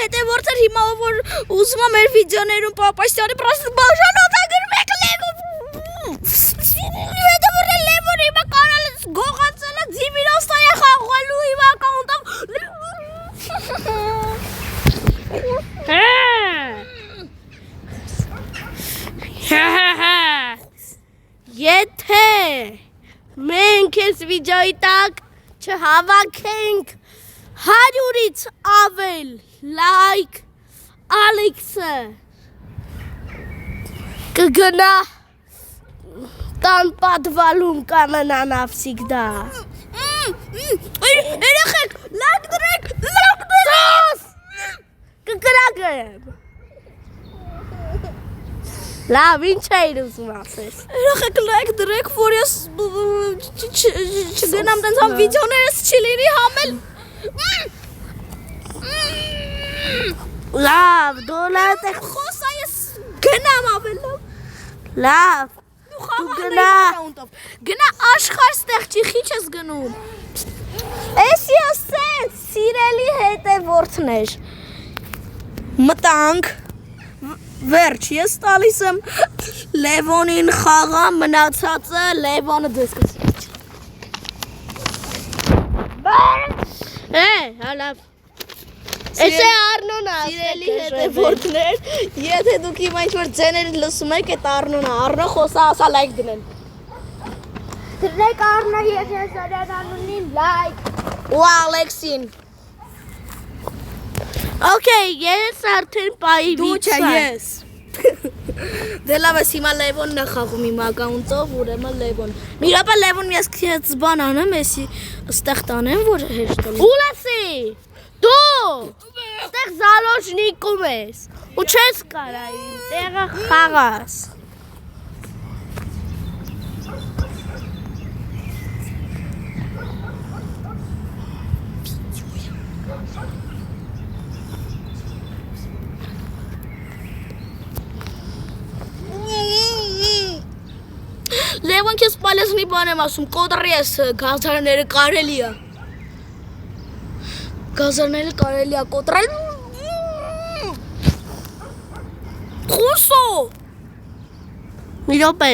հետևորդներ հիմա որ ուզում եմ մեր վիդեոներում Պապաստյանի պրաստ բաժանոթագրում եք Լևոն հետևորդներ Լևոն հիմա կանալը գողացել է ձիվիրոստայա խաղալու հիմա ակաունտով Եթե մենք ես վիդեոյի տակ չհավաքենք 100-ից ավել լայք Ալեքսը կգնա տան պատվալում կանանա նավսիկդա երեխեք լայք դրեք կգրագեմ լավ ինչ էիր ուզում ասես երեխեք լայք դրեք որ ես չգնամ տենց համ վիդեոներս չի լինի համել լավ դոլարդ է խոսա ես գնամ ավելով լավ դու գնա աշխարհ ստեղծի քիչ ես գնում էսի ասեց սիրելի հետևորդներ մտանք վերջ ես տալիս եմ Լևոնին խաղա մնացածը Լևոնը դեսկս հալավ Էս է Արնոնը սիրելի հետևորդներ եթե դուք հիմա ինչ-որ ձեներ լսում եք այդ Արնոնը Արնո խոսա ասա լայք դնեն դրեք Արնո Եղիազարյանին լայք ու Ալեքսին Okay, ես արդեն պայի վիճ դու չէ ես դե լավ ես հիմա Լևոնն է խաղում իմ ակաունտով ուրեմն Լևոն մի րոպե Լևոն ես քեզ բան անեմ էսի ստեղ տանեմ որ հեշտ է Ուլասի դու ստեղ զալոժնիկում ես ու չես կարա իմ տեղը խաղաս Լևոն քեզ պալեսնի բան եմ ասում կոտրի ես գազարները կարելի է Գազարները կարելի է կոտրել Խոսո Մի րոպե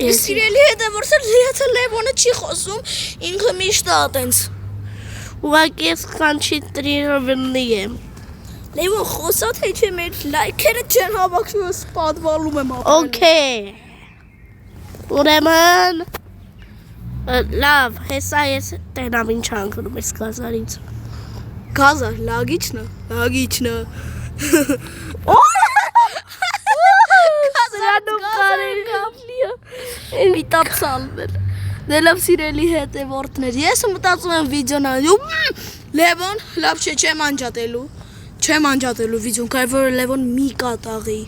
Ես սիրելի հետևորդներ եթե Լևոնը չի խոսում ինքը միշտ է տենց Ուղղակի ես կանչի տրիրվնի եմ Լևոն խոսա թե չէ մեր լայքերը չեն հավաքվում ես պատվալում եմ ապրել Okay Ուրեմն լավ, հեսա ես տենամ ինչ անգնում ես գազարից Գազար, լագիչնը Գազարանում կարել կապլիա Միտապ սալվել Դե լավ սիրելի հետևորդներ Ես մտածում եմ վիդեոն անելու Լևոն, լավ չէ չեմ անջատելու վիդեոն Կայ որ Լևոն մի կատաղի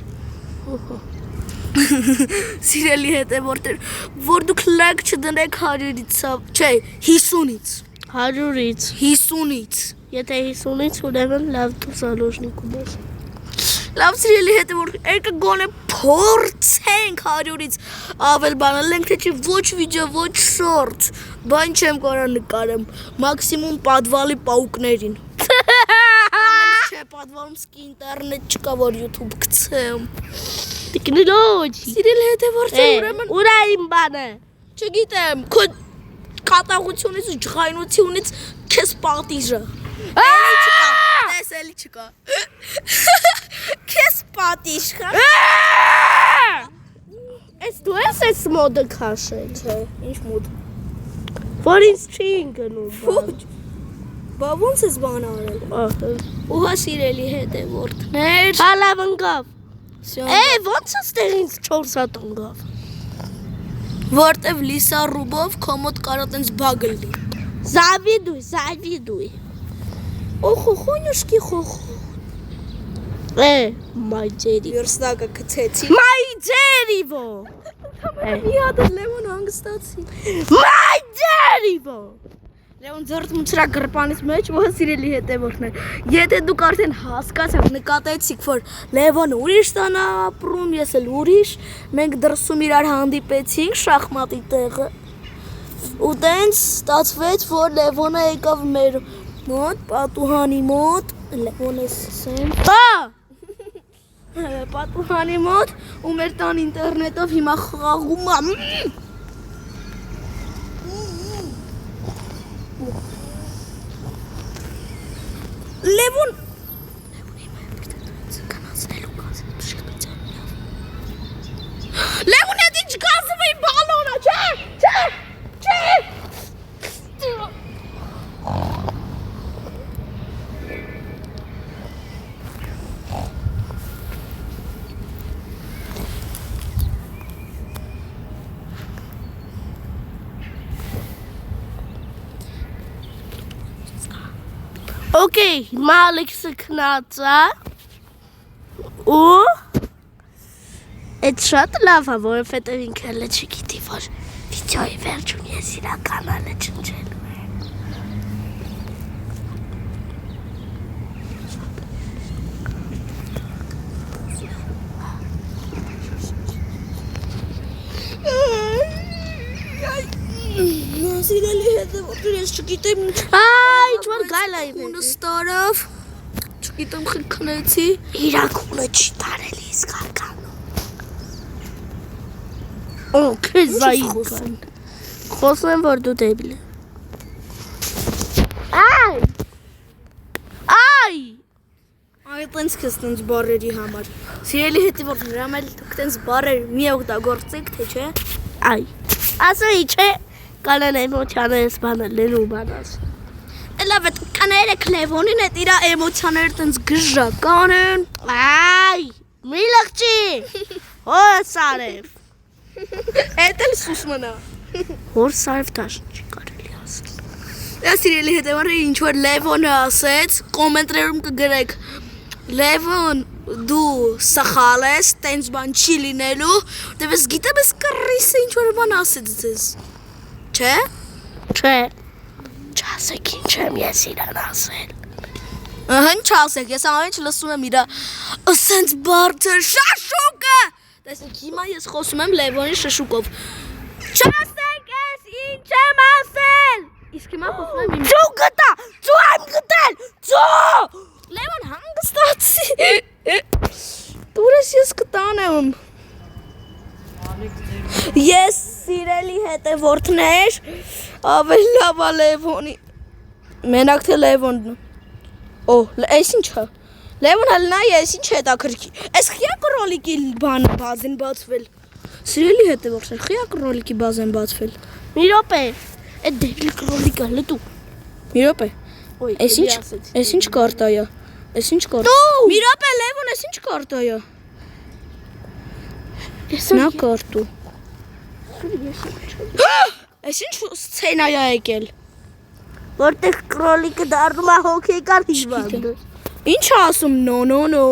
Սիրելի հետևորդներ, որ դուք լայք չդնեք 100-ից, չէ, 50-ից 50-ից Եթե 50-ից ուրեմն լավ դու զալոժնիկում ես Լավ սիրելի հետևորդներ, եկեք գոնե փորձենք 100-ից ավել բանալենք, թե չէ ոչ վիդեո, ոչ շորտ Բան չեմ կարա նկարեմ, մաքսիմում պատվալի պաուկներին Չէ, պատվալում սկի ինտերնետ չկա, որ YouTube գցեմ Տիկնոջ Սիրելի հետևորդներ ուրեմն Ուրա իմ բանը Չգիտեմ քո կատաղությունից ու ջղայնությունից քեզ պատիժը Էլի չկա Քեզ պատիժ խա Էս դու ես մոդը քաշել Չէ ինչ մոդ Որ ինձ չի ընկնում Բա ոնց ես բան արել Ուհա սիրելի հետևորդներ Հալավ ընկավ ոնց ես տեղ ինձ 4 հատ ընգավ Որտև լիսա ռուբով կոմոդ կարա տենց բագլի Զավիդույ Օխո խոնյուշկի խոխո Մայ ջերի Վիրստակը կցեցի Մայ ջերի ո Մի հատ Լևոն հանգստացի Մայ ջերի ո Լևոն ձերդ մուծրա գրպանից մեջ ո սիրելի հետևորդներ Եթե դուք արդեն հասկացաք նկատեցիք որ Լևոնը ուրիշ տան ապրում ես էլ ուրիշ Մենք դրսում իրար հանդիպեցինք շախմատի տեղը Ու տենց ստացվեց որ Լևոնը եկավ մեր մոտ, պատուհանի մոտ, Լևոնես սեն։ Պատուհանի մոտ ու մեր տան ինտերնետով հիմա խաղում է։ Լևոն Լևոն հետ ինչ գազում էի բալոնը, չէ։ Okay, հիմա Ալեքսը քնած է ու այդ շատ լավ է, որովհետև ինքը հələ չգիտի, որ վիդեոյի վերջում ես իր կանալը չնչելու Սիրելի հետևորդներ, ես չգիտեմ ինչ ինչ-որ գայլ է ունը ստարավ, չգիտեմ խնեցի, իրակ ունը չի տարելի իսկականում։ Օ, քեզ զայիկան, խոսեմ, որ դու դեբիլ է։ Այ, տենց կես տենց բարերի համար, սիրելի հետևորդներ, ամել տենց բարեր մի օգտագործեք, թե չէ, այ, ասայի չէ, Կանեն էմոցիաներս բանելեն ու բանաս։ Լավ է, կաներեք Լևոնին հետ իրա էմոցիաները տենց գժական են։ Այ, մի լղջի, հոր սարև։ Էդ էլ սուս մնա։ Հոր սարև տաշն չի կարելի ասել։ Սիրելի հետևորդներ, ինչ-որ Լևոնը ասեց, կոմենտներում կգրեք Լևոն, դու սխալ ես, տենց բան չի լինելու, դև ես գիտեմ ես կռիսը ինչ-որ բան ասեց ձեզ։ Չէ։ Չասեք ինչ եմ ես իրան ասել։ Հն չասեք, ես ամեն ինչ լսում եմ իրա ասենց բարձր շաշուկը։ Տեսեք, հիմա ես խոսում եմ Լևոնի շշուկով։ Չասեք ես ինչ եմ ասել։ Իսկ հիմա խոսում եմ իմ։ Ծու գտա, ծու եմ գտել, ծու։ Լևոն հանգստացի։ Դուրս ես կտանեմ։ Ես սիրելի հետևորդներ, ավել լավ է Լևոնի, մենակ թե Լևոնն, ես ինչ է, Լևոն հլնա ես ինչ հետաքրքի, ես խիակ ռոլիկի բազ են բացվել, սիրելի հետևորդներ, խիակ ռոլիկի բազ են բացվել, մի ռոպե, այդ դեպիլ ռոլիկը հլտու, մի ռոպե, ես ինչ կարտա է, մի ռոպե Լևոն ես ինչ կարտա է, նա կարտու, Ես ինչ սցենա է եկել, որտեղ կրոլիկը դառնում է հոգեկան հիվանդ։ Ինչ ասում, նո։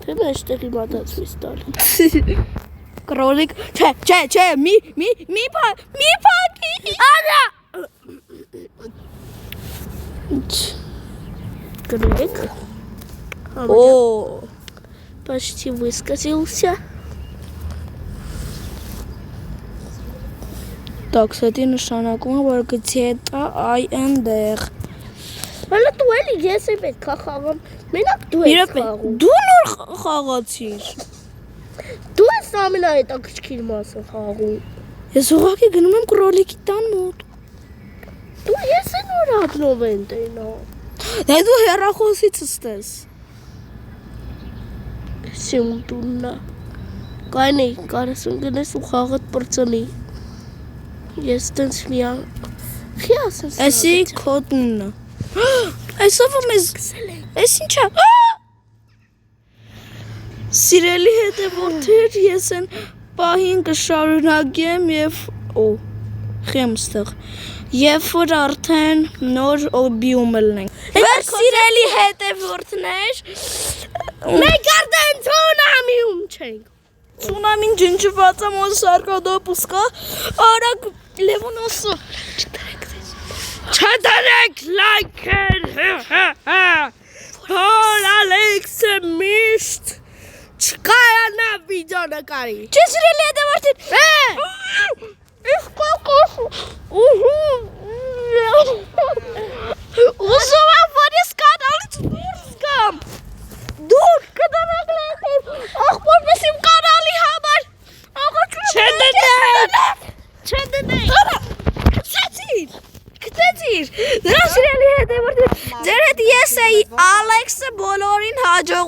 Թե մեջտեղի մատացվից տալի։ Կրոլիկ, չէ, մի պակի, արա։ Ինչ, կրոլիկ։ Почти высказался. Так, սետի նշանակում է, որ գցի հետա այ ընդեղ։ Հələ դու էլի ես է պետք է խաղամ, մենակ դու ես խաղում։ Դու նոր խաղացիր։ Դու ես ամենահետաքրքիր մասը խաղում։ Ես ուղղակի գնում եմ կրոլիկի տան մոտ։ Դու ես է նոր հատնով են տենա։ Դե դու հեռախոսիցս տես։ Սիմ տուննա։ Կայնի, կարես ընգնես ու խաղըտ պրծնի։ Ես տենց միան խիասս Էսի քոտնը Այսով մեզ Էս ինչա Սիրելի հետևորդներ ես են պահին կշարունակեմ և խեմ ստեղ Եվ որ արդեն նոր օբիում ելնենք Սիրելի հետևորդներ Մենք արդեն ծունամիում չենք Ծունամին ջնջված եմ ոս սարկադոպուս կա Արակ Լևոն ասո Չդարեք լայքեր Հոր Ալեքսը միշտ Չկայանա վիդյո նկարի Չէ սիրելի հետևորդին Իսկ կոկոս Ալեքսը բոլորին հաջող